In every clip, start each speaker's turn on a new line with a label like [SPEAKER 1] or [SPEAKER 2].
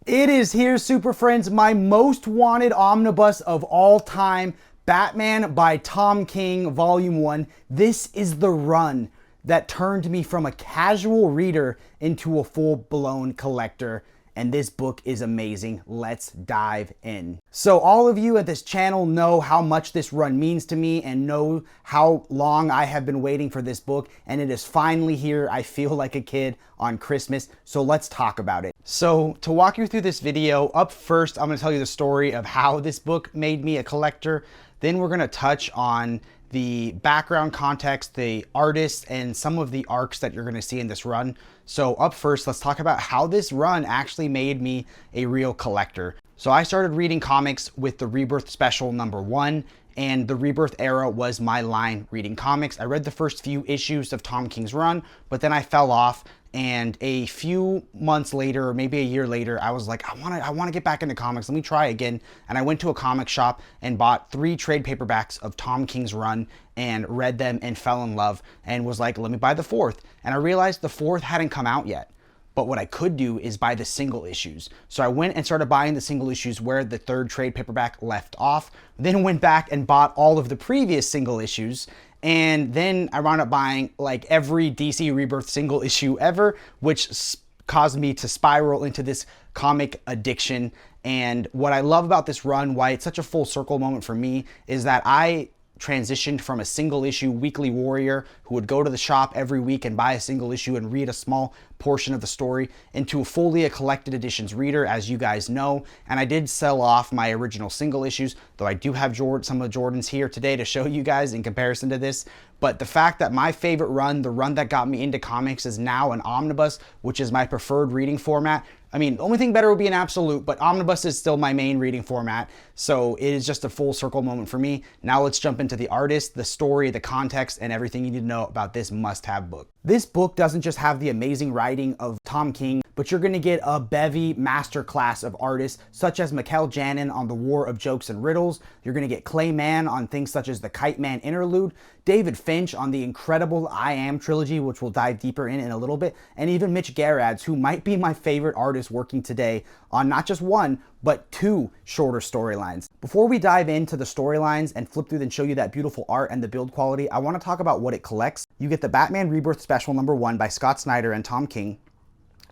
[SPEAKER 1] It is here, super friends, my most wanted omnibus of all time, Batman by Tom King, Volume 1. This is the run that turned me from a casual reader into a full-blown collector. And this book is amazing. Let's dive in. So all of you at this channel know how much this run means to me and know how long I have been waiting for this book, and it is finally here. I feel like a kid on Christmas, so let's talk about it. So to walk you through this video, up first, I'm gonna tell you the story of how this book made me a collector. Then we're gonna touch on the background context, the artists, and some of the arcs that you're going to see in this run. So up first, let's talk about how this run actually made me a real collector. So I started reading comics with the Rebirth Special #1, and the Rebirth era was my line reading comics. I read the first few issues of Tom King's run, but then I fell off. And a few months later, or maybe a year later, I was like, I want to get back into comics. Let me try again. And I went to a comic shop and bought 3 trade paperbacks of Tom King's run and read them and fell in love and was like, let me buy the 4th. And I realized the 4th hadn't come out yet. But what I could do is buy the single issues. So I went and started buying the single issues where the 3rd trade paperback left off, then went back and bought all of the previous single issues. And then I wound up buying like every DC Rebirth single issue ever, which caused me to spiral into this comic addiction. And what I love about this run, why it's such a full circle moment for me, is that I transitioned from a single issue weekly warrior who would go to the shop every week and buy a single issue and read a small portion of the story into fully a collected editions reader, as you guys know. And I did sell off my original single issues, though I do have some of Jordan's here today to show you guys in comparison to this. But the fact that my favorite run, the run that got me into comics, is now an omnibus, which is my preferred reading format. I mean, the only thing better would be an absolute, but omnibus is still my main reading format. So it is just a full circle moment for me. Now let's jump into the artist, the story, the context, and everything you need to know about this must-have book. This book doesn't just have the amazing writing of Tom King, but you're gonna get a bevy masterclass of artists such as Mikkel Janin on the War of Jokes and Riddles. You're gonna get Kite Man on things such as the Kite Man interlude, David Finch on the incredible I Am trilogy, which we'll dive deeper in a little bit, and even Mitch Gerads, who might be my favorite artist working today on not just 1, but 2 shorter storylines. Before we dive into the storylines and flip through and show you that beautiful art and the build quality, I want to talk about what it collects. You get the Batman Rebirth Special #1 by Scott Snyder and Tom King,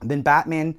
[SPEAKER 1] then Batman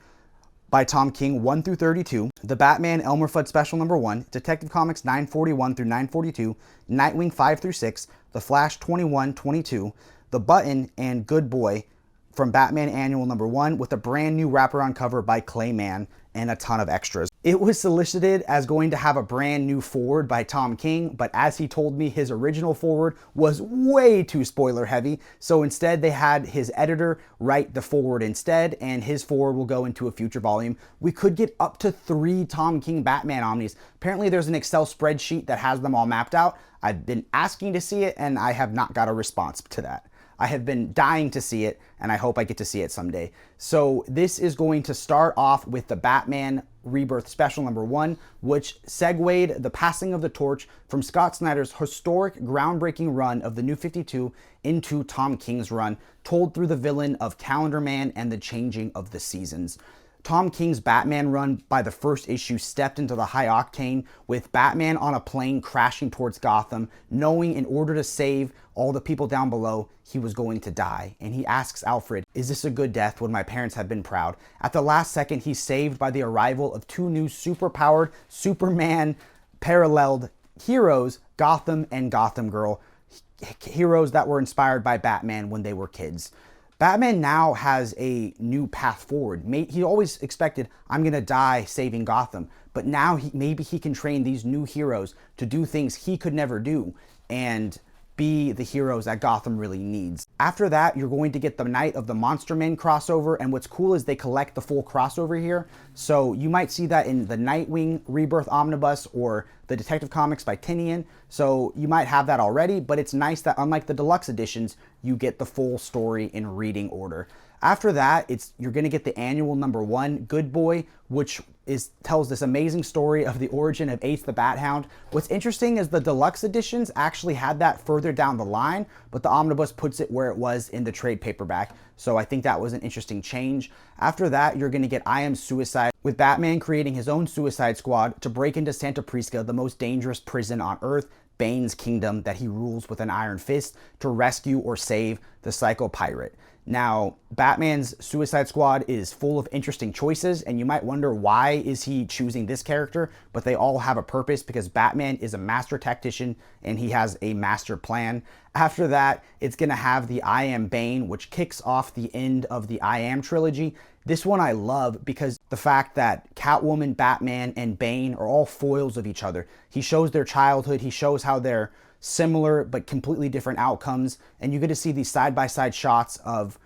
[SPEAKER 1] by Tom King 1 through 32, the Batman Elmer Fudd Special #1, Detective Comics 941 through 942, Nightwing 5 through 6, The Flash 21-22, The Button and Good Boy from Batman Annual #1 with a brand new wraparound cover by Kite Man and a ton of extras. It was solicited as going to have a brand new forward by Tom King, but as he told me, his original forward was way too spoiler heavy. So instead they had his editor write the forward instead, and his forward will go into a future volume. We could get up to 3 Tom King Batman omnis. Apparently there's an Excel spreadsheet that has them all mapped out. I've been asking to see it and I have not got a response to that. I have been dying to see it, and I hope I get to see it someday. So this is going to start off with the Batman Rebirth Special #1, which segued the passing of the torch from Scott Snyder's historic, groundbreaking run of the New 52 into Tom King's run, told through the villain of Calendar Man and the changing of the seasons. Tom King's Batman run by the first issue stepped into the high octane with Batman on a plane crashing towards Gotham, knowing in order to save all the people down below, he was going to die. And he asks Alfred, is this a good death when my parents have been proud? At the last second, he's saved by the arrival of 2 new superpowered Superman paralleled heroes, Gotham and Gotham Girl, heroes that were inspired by Batman when they were kids. Batman now has a new path forward. He always expected, I'm gonna die saving Gotham, but now maybe he can train these new heroes to do things he could never do and be the heroes that Gotham really needs. After that, you're going to get the Night of the Monster Men crossover, and what's cool is they collect the full crossover here. So you might see that in the Nightwing Rebirth Omnibus or the Detective Comics by Tinian. So you might have that already, but it's nice that unlike the deluxe editions, you get the full story in reading order. After that, you're gonna get the annual #1, Good Boy, which tells this amazing story of the origin of Ace the Bat Hound. What's interesting is the deluxe editions actually had that further down the line, but the omnibus puts it where it was in the trade paperback. So I think that was an interesting change. After that, you're going to get I Am Suicide, with Batman creating his own Suicide Squad to break into Santa Prisca, the most dangerous prison on Earth, Bane's kingdom that he rules with an iron fist, to rescue or save the Psycho Pirate. Now, Batman's Suicide Squad is full of interesting choices, and you might wonder why is he choosing this character, but they all have a purpose because Batman is a master tactician and he has a master plan. After that, it's going to have the I Am Bane, which kicks off the end of the I Am trilogy. This one I love because the fact that Catwoman, Batman, and Bane are all foils of each other. He shows their childhood, he shows how they're similar but completely different outcomes, and you get to see these side-by-side shots of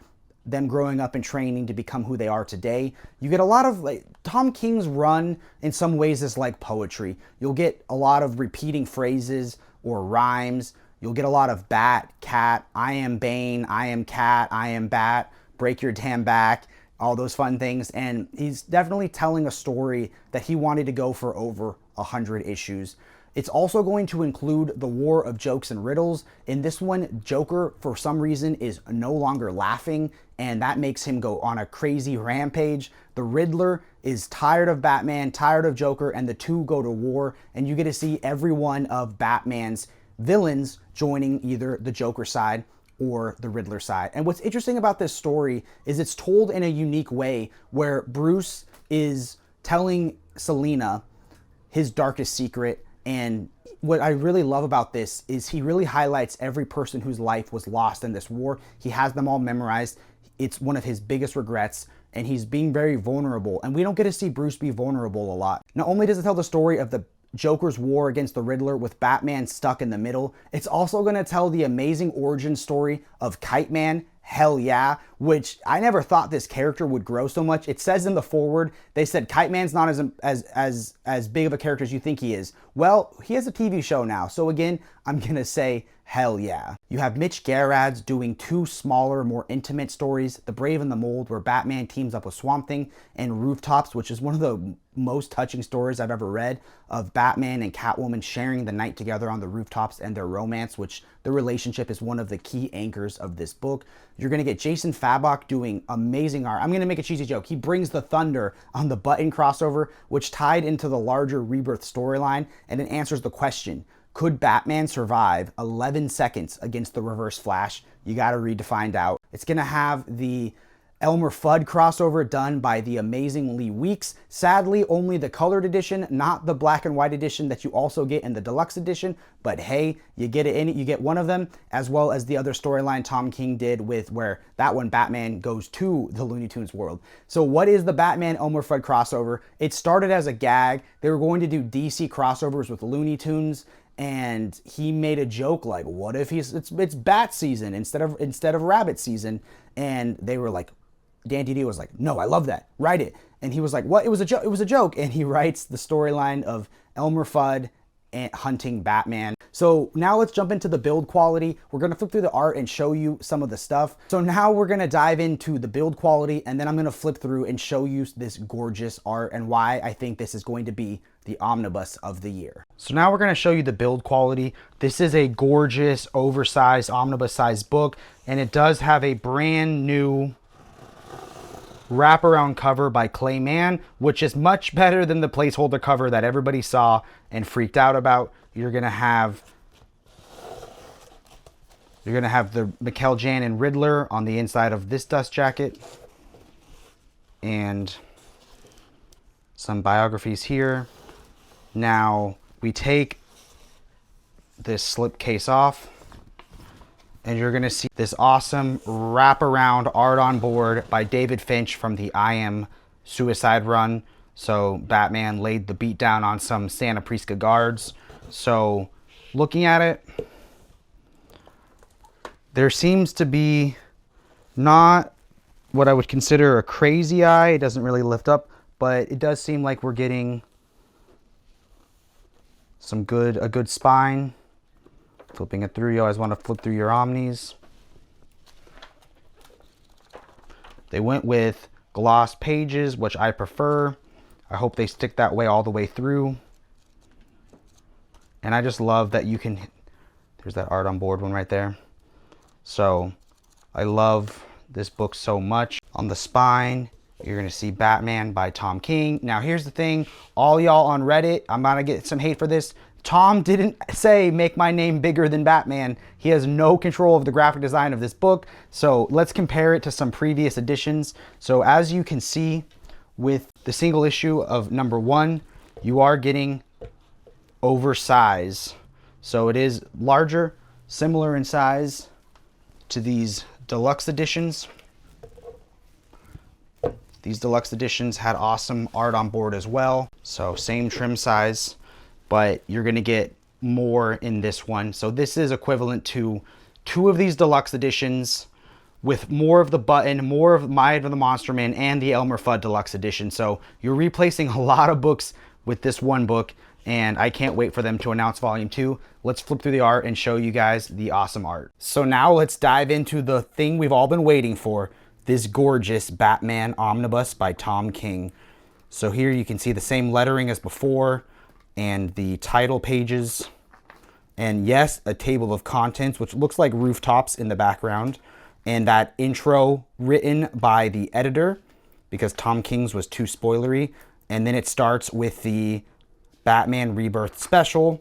[SPEAKER 1] them growing up and training to become who they are today. You get a lot of, like, Tom King's run in some ways is like poetry. You'll get a lot of repeating phrases or rhymes. You'll get a lot of bat, cat, I am Bane, I am cat, I am bat, break your damn back, all those fun things. And he's definitely telling a story that he wanted to go for over 100 issues. It's also going to include the War of Jokes and Riddles. In this one, Joker, for some reason, is no longer laughing, and that makes him go on a crazy rampage. The Riddler is tired of Batman, tired of Joker, and the two go to war, and you get to see every one of Batman's villains joining either the Joker side or the Riddler side. And what's interesting about this story is it's told in a unique way where Bruce is telling Selina his darkest secret. And what I really love about this is he really highlights every person whose life was lost in this war. He has them all memorized. It's one of his biggest regrets, and he's being very vulnerable. And we don't get to see Bruce be vulnerable a lot. Not only does it tell the story of the Joker's war against the Riddler with Batman stuck in the middle, it's also going to tell the amazing origin story of Kite Man. Hell yeah, which I never thought this character would grow so much. It says in the foreword, they said Kite Man's not as big of a character as you think he is. Well, he has a TV show now, so again, I'm gonna say hell yeah. You have Mitch Gerads doing two smaller, more intimate stories, The Brave and the Mold, where Batman teams up with Swamp Thing, and Rooftops, which is one of the most touching stories I've ever read, of Batman and Catwoman sharing the night together on the rooftops and their romance, which the relationship is one of the key anchors of this book. You're going to get Jason Fabok doing amazing art. I'm going to make a cheesy joke. He brings the thunder on the Button crossover, which tied into the larger Rebirth storyline, and it answers the question, could Batman survive 11 seconds against the Reverse Flash? You got to read to find out. It's going to have the Elmer Fudd crossover done by the amazing Lee Weeks. Sadly, only the colored edition, not the black and white edition that you also get in the deluxe edition. But hey, you get it in it. You get one of them, as well as the other storyline Tom King did with where that one Batman goes to the Looney Tunes world. So what is the Batman Elmer Fudd crossover? It started as a gag. They were going to do DC crossovers with Looney Tunes, and he made a joke like, what if it's bat season instead of rabbit season? And they were like, Dan DD was like, no, I love that, write it. And he was like, what? It was a joke. And he writes the storyline of Elmer Fudd and hunting Batman. So now let's jump into the build quality. We're going to flip through the art and show you some of the stuff. So now we're going to dive into the build quality, and then I'm going to flip through and show you this gorgeous art and why I think this is going to be the omnibus of the year. So now we're going to show you the build quality. This is a gorgeous, oversized, omnibus-sized book, and it does have a brand new wraparound cover by Kite Man, which is much better than the placeholder cover that everybody saw and freaked out about. You're gonna have the Mikkel Jan and Riddler on the inside of this dust jacket, and some biographies here. Now we take this slip case off, and you're going to see this awesome wraparound art on board by David Finch from the I Am Suicide run. So Batman laid the beat down on some Santa Prisca guards. So looking at it, there seems to be not what I would consider a crazy eye. It doesn't really lift up, but it does seem like we're getting a good spine. Flipping it through, you always want to flip through your Omnis. They went with gloss pages, which I prefer. I hope they stick that way all the way through. And I just love that you can, there's that art on board one right there. So I love this book so much. On the spine, you're gonna see Batman by Tom King. Now here's the thing, all y'all on Reddit, I'm gonna get some hate for this. Tom didn't say make my name bigger than Batman. He has no control of the graphic design of this book. So let's compare it to some previous editions. So as you can see with the single issue of #1, you are getting oversize. So it is larger, similar in size to these deluxe editions. These deluxe editions had awesome art on board as well. So same trim size, but you're gonna get more in this one. So this is equivalent to 2 of these deluxe editions with more of the button, more of Might of the Monster Man, and the Elmer Fudd deluxe edition. So you're replacing a lot of books with this one book, and I can't wait for them to announce volume 2. Let's flip through the art and show you guys the awesome art. So now let's dive into the thing we've all been waiting for, this gorgeous Batman Omnibus by Tom King. So here you can see the same lettering as before and the title pages. And yes, a table of contents, which looks like Rooftops in the background. And that intro written by the editor because Tom King's was too spoilery. And then it starts with the Batman Rebirth special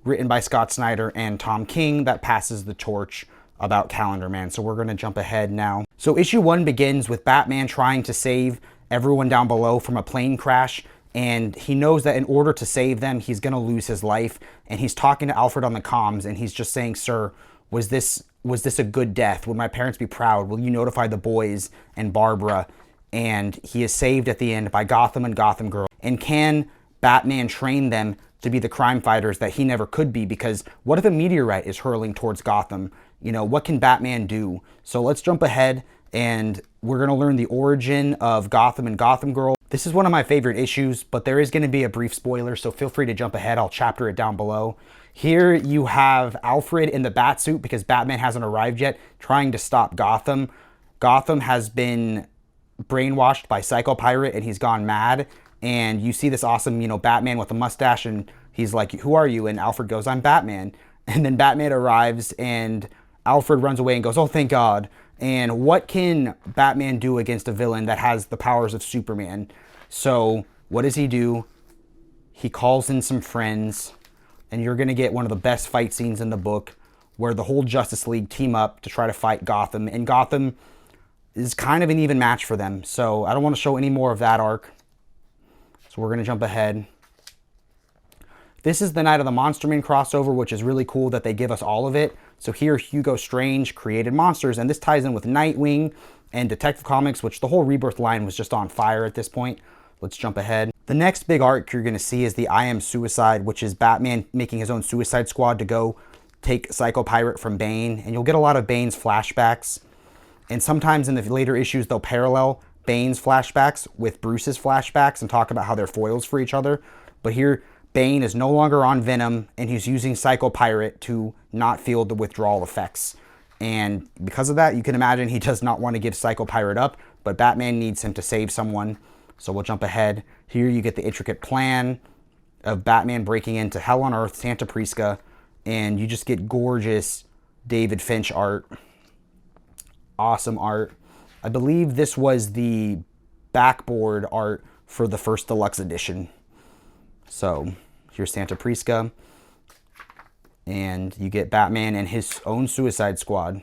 [SPEAKER 1] written by Scott Snyder and Tom King that passes the torch about Calendar Man. So we're going to jump ahead now. So issue 1 begins with Batman trying to save everyone down below from a plane crash, and he knows that in order to save them, he's going to lose his life. And he's talking to Alfred on the comms, and he's just saying, "Sir, was this a good death? Would my parents be proud? Will you notify the boys and Barbara?" And he is saved at the end by Gotham and Gotham Girl. And can Batman train them to be the crime fighters that he never could be? Because what if a meteorite is hurling towards Gotham? You know, what can Batman do? So let's jump ahead and we're going to learn the origin of Gotham and Gotham Girl. This is one of my favorite issues, but there is going to be a brief spoiler, so feel free to jump ahead. I'll chapter it down below. Here you have Alfred in the Batsuit because Batman hasn't arrived yet, trying to stop Gotham. Gotham has been brainwashed by Psycho Pirate and he's gone mad. And you see this awesome, you know, Batman with a mustache, and he's like, "Who are you?" And Alfred goes, "I'm Batman." And then Batman arrives and Alfred runs away and goes, "Oh, thank God." And what can Batman do against a villain that has the powers of Superman? So what does he do? He calls in some friends, and you're going to get one of the best fight scenes in the book where the whole Justice League team up to try to fight Gotham. And Gotham is kind of an even match for them. So I don't want to show any more of that arc. So we're going to jump ahead. This is the Night of the Monster Man crossover, which is really cool that they give us all of it. So here, Hugo Strange created monsters, and this ties in with Nightwing and Detective Comics, which the whole Rebirth line was just on fire at this point. Let's jump ahead. The next big arc you're going to see is the I Am Suicide, which is Batman making his own Suicide Squad to go take Psycho Pirate from Bane. And you'll get a lot of Bane's flashbacks. And sometimes in the later issues, they'll parallel Bane's flashbacks with Bruce's flashbacks and talk about how they're foils for each other. But here, Bane is no longer on Venom, and he's using Psycho Pirate to not feel the withdrawal effects. And because of that, you can imagine he does not want to give Psycho Pirate up, but Batman needs him to save someone. So we'll jump ahead. Here you get the intricate plan of Batman breaking into Hell on Earth, Santa Prisca, and you just get gorgeous David Finch art. Awesome art. I believe this was the backboard art for the first deluxe edition. So here's Santa Prisca, and you get Batman and his own Suicide Squad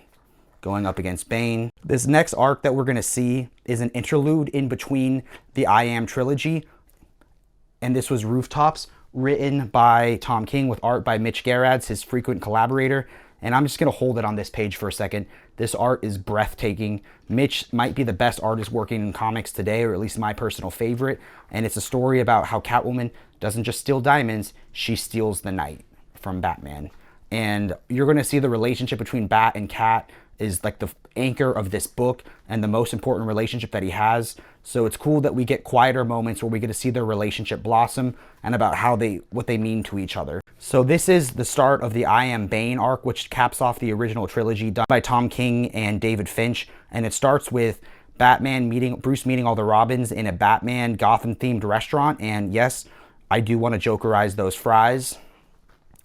[SPEAKER 1] going up against Bane. This next arc that we're going to see is an interlude in between the I Am trilogy, and this was Rooftops, written by Tom King with art by Mitch Gerads, his frequent collaborator. And I'm just going to hold it on this page for a second. This art is breathtaking. Mitch might be the best artist working in comics today, or at least my personal favorite. And it's a story about how Catwoman doesn't just steal diamonds, she steals the night from Batman. And you're going to see the relationship between Bat and Cat is like the anchor of this book and the most important relationship that he has. So it's cool that we get quieter moments where we get to see their relationship blossom and about how what they mean to each other. So this is the start of the I Am Bane arc, which caps off the original trilogy done by Tom King and David Finch. And it starts with Bruce meeting all the Robins in a Batman Gotham themed restaurant. And yes, I do want to jokerize those fries.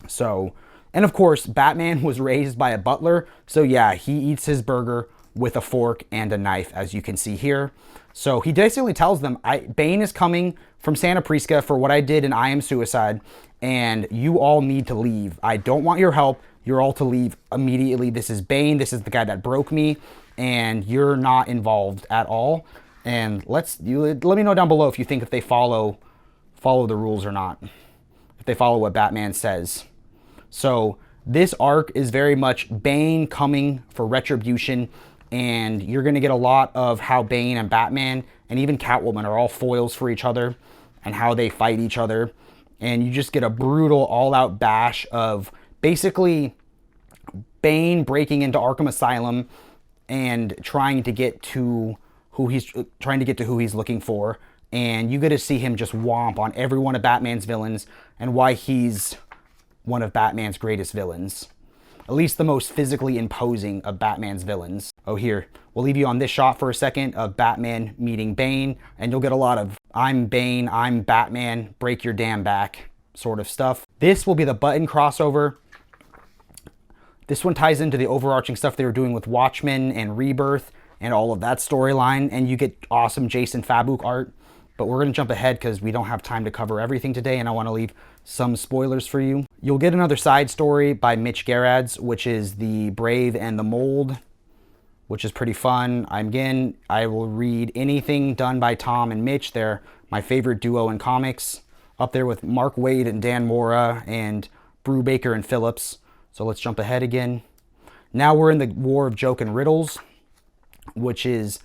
[SPEAKER 1] So, and of course, Batman was raised by a butler. So yeah, he eats his burger with a fork and a knife, as you can see here. So he basically tells them, Bane is coming from Santa Prisca for what I did in I Am Suicide, and you all need to leave. I don't want your help. You're all to leave immediately. This is Bane. This is the guy that broke me, and you're not involved at all. And let me know down below if you think if they follow the rules or not, if they follow what Batman says. So this arc is very much Bane coming for retribution, and you're going to get a lot of how Bane and Batman and even Catwoman are all foils for each other and how they fight each other. And you just get a brutal all-out bash of basically Bane breaking into Arkham Asylum and trying to get to who he's looking for. And you get to see him just womp on every one of Batman's villains and why he's one of Batman's greatest villains. At least the most physically imposing of Batman's villains. Oh, here, we'll leave you on this shot for a second of Batman meeting Bane, and you'll get a lot of I'm Bane, I'm Batman, break your damn back sort of stuff. This will be the Button crossover. This one ties into the overarching stuff they were doing with Watchmen and Rebirth and all of that storyline, and you get awesome Jason Fabok art. But we're going to jump ahead because we don't have time to cover everything today, and I want to leave some spoilers for you. You'll get another side story by Mitch Gerads, which is The Brave and the Mold, which is pretty fun. I will read anything done by Tom and Mitch. They're my favorite duo in comics, up there with Mark Waid and Dan Mora and Brubaker and Phillips. So let's jump ahead again. Now we're in the War of Joke and Riddles, which is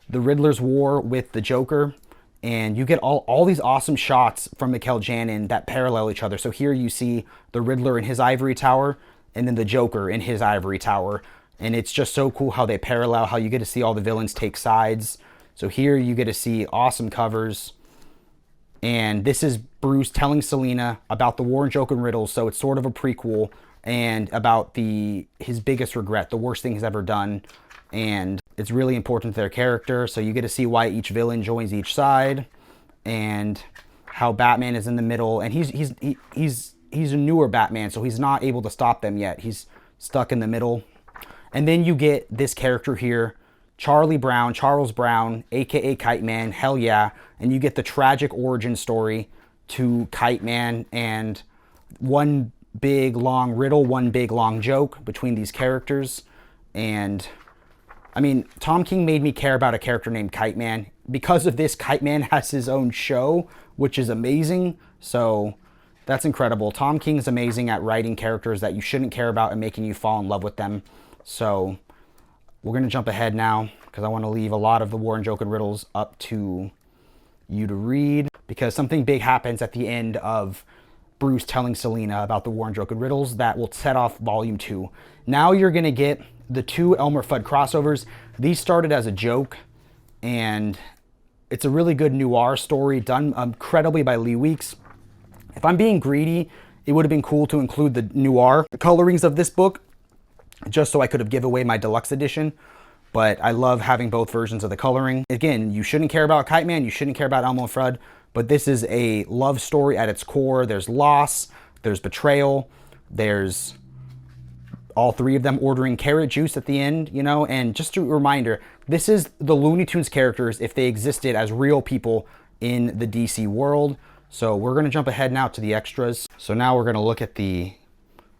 [SPEAKER 1] the Riddler's war with the Joker. And you get all these awesome shots from Mikel Janin that parallel each other. So here you see the Riddler in his ivory tower and then the Joker in his ivory tower. And it's just so cool how they parallel, how you get to see all the villains take sides. So here you get to see awesome covers. And this is Bruce telling Selina about the War in Joke and Riddles. So it's sort of a prequel and about his biggest regret, the worst thing he's ever done. And it's really important to their character, so you get to see why each villain joins each side, and how Batman is in the middle. And he's a newer Batman, so he's not able to stop them yet. He's stuck in the middle. And then you get this character here, Charles Brown, aka Kite Man, hell yeah. And you get the tragic origin story to Kite Man, and one big long riddle, one big long joke between these characters. And I mean, Tom King made me care about a character named Kite Man. Because of this, Kite Man has his own show, which is amazing. So that's incredible. Tom King's amazing at writing characters that you shouldn't care about and making you fall in love with them. So we're going to jump ahead now because I want to leave a lot of the War and Joke and Riddles up to you to read, because something big happens at the end of Bruce telling Selina about the War and Joke and Riddles that will set off Volume 2. Now you're going to get the two Elmer Fudd crossovers. These started as a joke, and it's a really good noir story done incredibly by Lee Weeks. If I'm being greedy, it would have been cool to include the noir colorings of this book, just so I could have given away my deluxe edition. But I love having both versions of the coloring. Again, you shouldn't care about Kite Man, you shouldn't care about Elmer Fudd, but this is a love story at its core. There's loss, there's betrayal, there's all three of them ordering carrot juice at the end, you know. And just a reminder, this is the Looney Tunes characters if they existed as real people in the DC world. So we're going to jump ahead now to the extras. So now we're going to look at the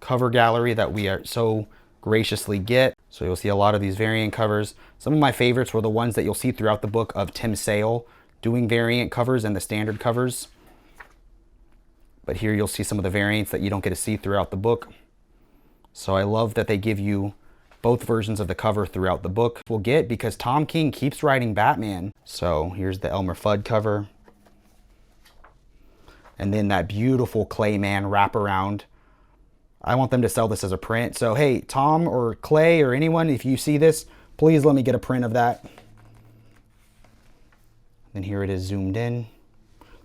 [SPEAKER 1] cover gallery that we are so graciously get. So you'll see a lot of these variant covers. Some of my favorites were the ones that you'll see throughout the book of Tim Sale doing variant covers and the standard covers. But here you'll see some of the variants that you don't get to see throughout the book. So I love that they give you both versions of the cover throughout the book. We'll get, because Tom King keeps writing Batman. So here's the Elmer Fudd cover. And then that beautiful Clay Man wraparound. I want them to sell this as a print. So hey, Tom or Clay or anyone, if you see this, please let me get a print of that. And here it is zoomed in.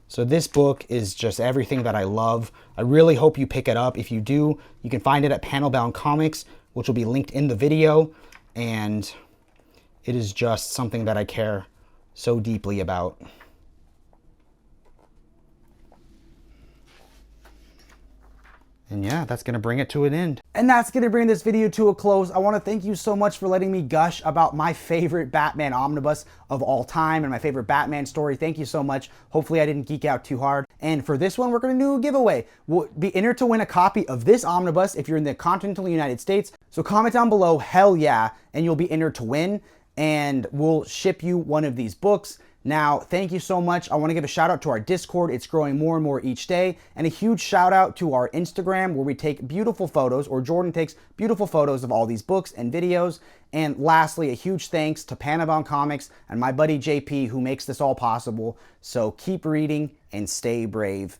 [SPEAKER 1] So this book is just everything that I love. I really hope you pick it up. If you do, you can find it at Panelbound Comics, which will be linked in the video. And it is just something that I care so deeply about. And yeah, that's going to bring it to an end. And that's going to bring this video to a close. I want to thank you so much for letting me gush about my favorite Batman omnibus of all time and my favorite Batman story. Thank you so much. Hopefully I didn't geek out too hard. And for this one, we're going to do a giveaway. We'll be entered to win a copy of this omnibus if you're in the continental United States. So comment down below, hell yeah, and you'll be entered to win. And we'll ship you one of these books. Now, thank you so much. I want to give a shout out to our Discord. It's growing more and more each day. And a huge shout out to our Instagram where we take beautiful photos, or Jordan takes beautiful photos of all these books and videos. And lastly, a huge thanks to Panabon Comics and my buddy JP who makes this all possible. So keep reading and stay brave.